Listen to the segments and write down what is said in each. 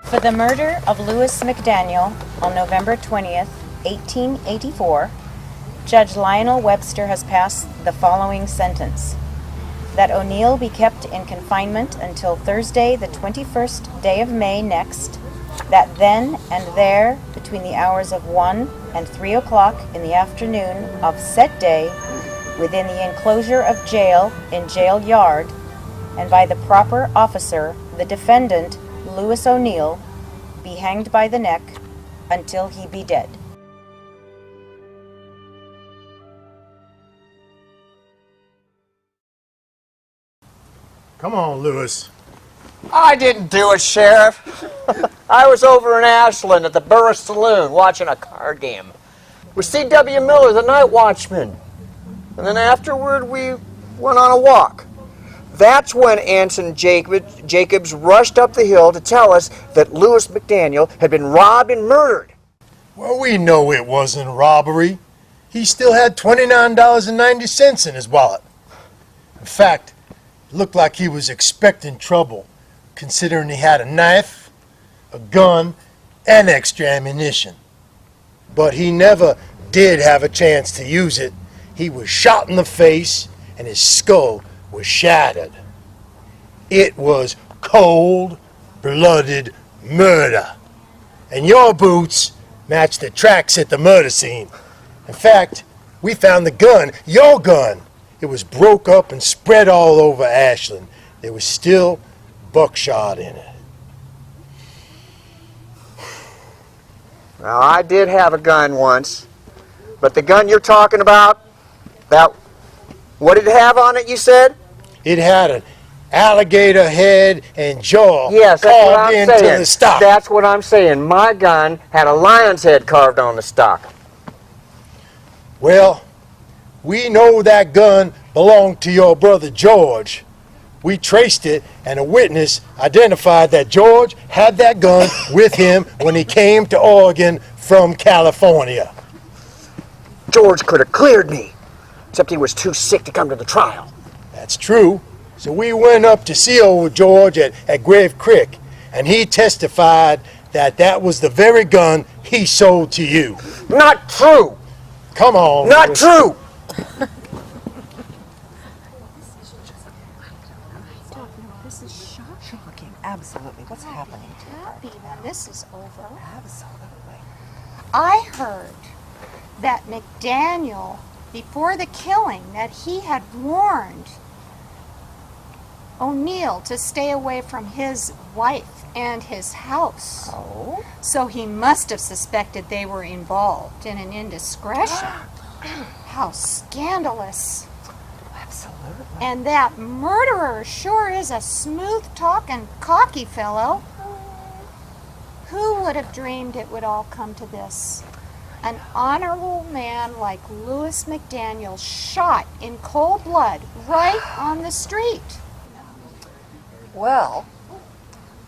For the murder of Lewis McDaniel on November 20th, 1884, Judge Lionel Webster has passed the following sentence: that O'Neill be kept in confinement until Thursday, the 21st day of May next, that then and there, between the hours of 1 and 3 o'clock in the afternoon of said day, within the enclosure of jail in jail yard, and by the proper officer, the defendant, Lewis O'Neill, be hanged by the neck until he be dead. Come on, Lewis. I didn't do it, Sheriff. I was over in Ashland at the Borough Saloon watching a card game with C.W. Miller, the night watchman. And then afterward, we went on a walk. That's when Anson Jacobs rushed up the hill to tell us that Lewis McDaniel had been robbed and murdered. Well, we know it wasn't robbery. He still had $29.90 in his wallet. In fact, it looked like he was expecting trouble, considering he had a knife, a gun, and extra ammunition. But he never did have a chance to use it. He was shot in the face, and his skull was shattered. It was cold-blooded murder. And your boots matched the tracks at the murder scene. In fact, we found the gun, your gun. It was broke up and spread all over Ashland. There was still buckshot in it. Well, I did have a gun once, but the gun you're talking about, what did it have on it, you said? It had an alligator head and jaw yes, that's what carved I'm into saying. the stock. That's what I'm saying. My gun had a lion's head carved on the stock. Well, we know that gun belonged to your brother George. We traced it, and a witness identified that George had that gun with him when he came to Oregon from California. George could have cleared me, except he was too sick to come to the trial. That's true. So we went up to see old George at Grave Creek, and he testified that that was the very gun he sold to you. Not true! Come on. Not true! This is shocking. Absolutely. What's happening to her? Happy when this is over. Absolutely. I heard that McDaniel, before the killing, that he had warned O'Neill to stay away from his wife and his house. Oh? So he must have suspected they were involved in an indiscretion. How scandalous. Absolutely. And that murderer sure is a smooth-talking, cocky fellow. Who would have dreamed it would all come to this? An honorable man like Lewis McDaniel shot in cold blood right on the street. Well,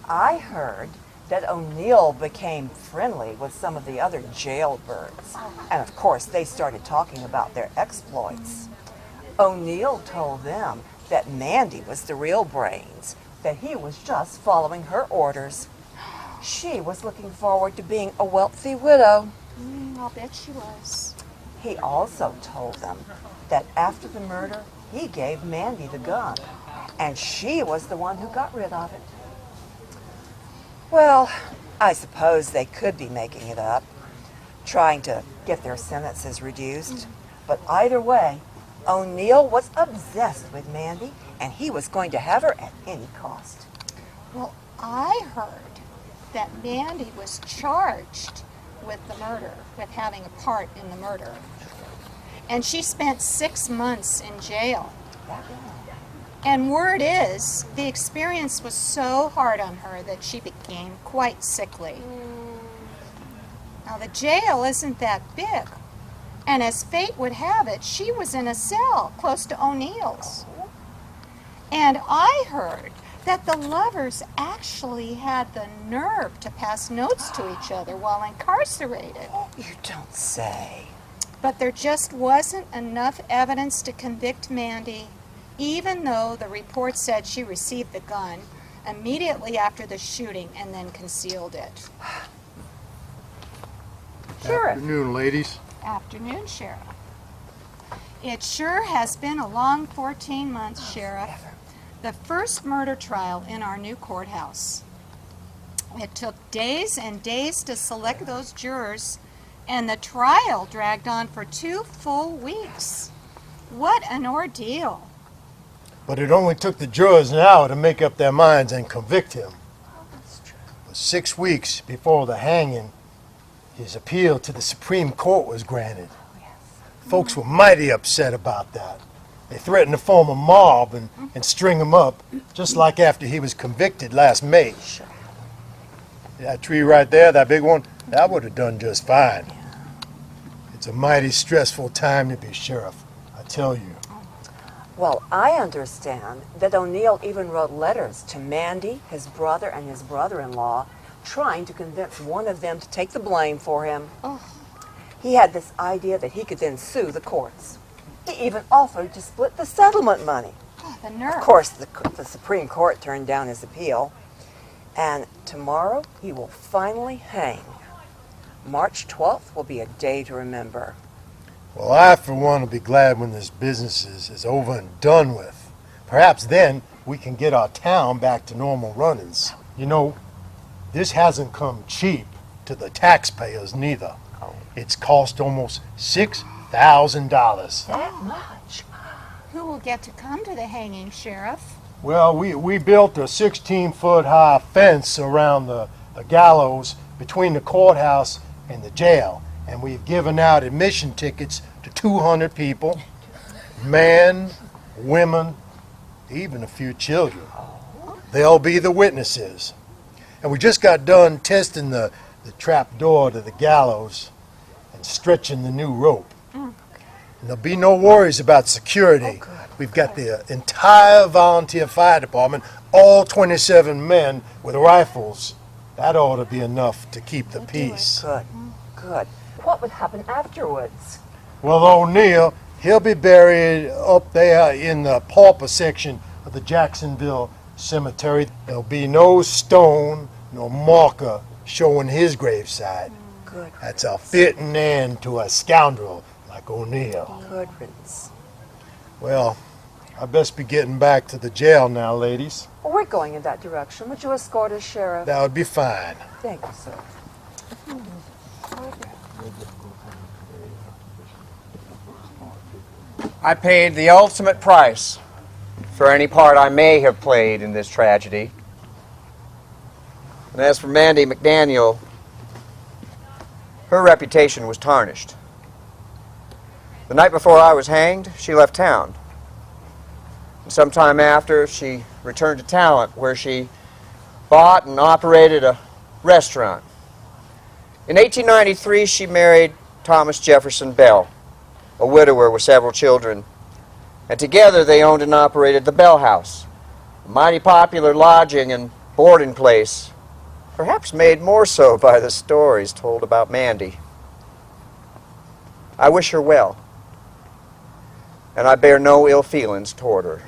I heard that O'Neill became friendly with some of the other jailbirds. And of course, they started talking about their exploits. O'Neill told them that Mandy was the real brains, that he was just following her orders. She was looking forward to being a wealthy widow. I'll bet she was. He also told them that after the murder, he gave Mandy the gun, and she was the one who got rid of it. Well, I suppose they could be making it up, trying to get their sentences reduced. But either way, O'Neill was obsessed with Mandy, and he was going to have her at any cost. Well, I heard that Mandy was charged with the murder, with having a part in the murder. And she spent 6 months in jail. And word is, the experience was so hard on her that she became quite sickly. Now, the jail isn't that big. And as fate would have it, she was in a cell close to O'Neill's. And I heard that the lovers actually had the nerve to pass notes to each other while incarcerated. You don't say. But there just wasn't enough evidence to convict Mandy, even though the report said she received the gun, immediately after the shooting and then concealed it. Sheriff. Afternoon, ladies. Afternoon, Sheriff. It sure has been a long 14 months, Sheriff. The first murder trial in our new courthouse. It took days and days to select those jurors, and the trial dragged on for 2 full weeks. What an ordeal. But it only took the jurors an hour to make up their minds and convict him. But 6 weeks before the hanging, his appeal to the Supreme Court was granted. Folks were mighty upset about that. They threatened to form a mob and string him up, just like after he was convicted last May. That tree right there, that big one, that would have done just fine. It's a mighty stressful time to be sheriff, I tell you. Well, I understand that O'Neill even wrote letters to Mandy, his brother, and his brother-in-law, trying to convince one of them to take the blame for him. He had this idea that he could then sue the courts. He even offered to split the settlement money. The nerve. Of course, the Supreme Court turned down his appeal. And tomorrow, he will finally hang. March 12th will be a day to remember. Well, I, for one, will be glad when this business is over and done with. Perhaps then we can get our town back to normal runnings. You know, this hasn't come cheap to the taxpayers neither. It's cost almost $6,000. That much? Who will get to come to the hanging, Sheriff? Well, we built a 16-foot high fence around the gallows between the courthouse and the jail, and we've given out admission tickets to 200 people, men, women, even a few children. They'll be the witnesses. And we just got done testing the trap door to the gallows and stretching the new rope. And there'll be no worries about security. We've got the entire volunteer fire department, all 27 men with rifles. That ought to be enough to keep the peace. Good, good. What would happen afterwards? Well, O'Neill, he'll be buried up there in the pauper section of the Jacksonville cemetery. There'll be no stone, no marker showing his graveside. Good. That's a fitting end to a scoundrel like O'Neill. Good riddance. Well, I best be getting back to the jail now, ladies. Well, we're going in that direction. Would you escort us, Sheriff? That would be fine. Thank you, sir. I paid the ultimate price for any part I may have played in this tragedy. And as for Mandy McDaniel, her reputation was tarnished. The night before I was hanged, she left town. And sometime after, she returned to Talent, where she bought and operated a restaurant. In 1893, she married Thomas Jefferson Bell, a widower with several children, and together they owned and operated the Bell House, a mighty popular lodging and boarding place, perhaps made more so by the stories told about Mandy. I wish her well, and I bear no ill feelings toward her.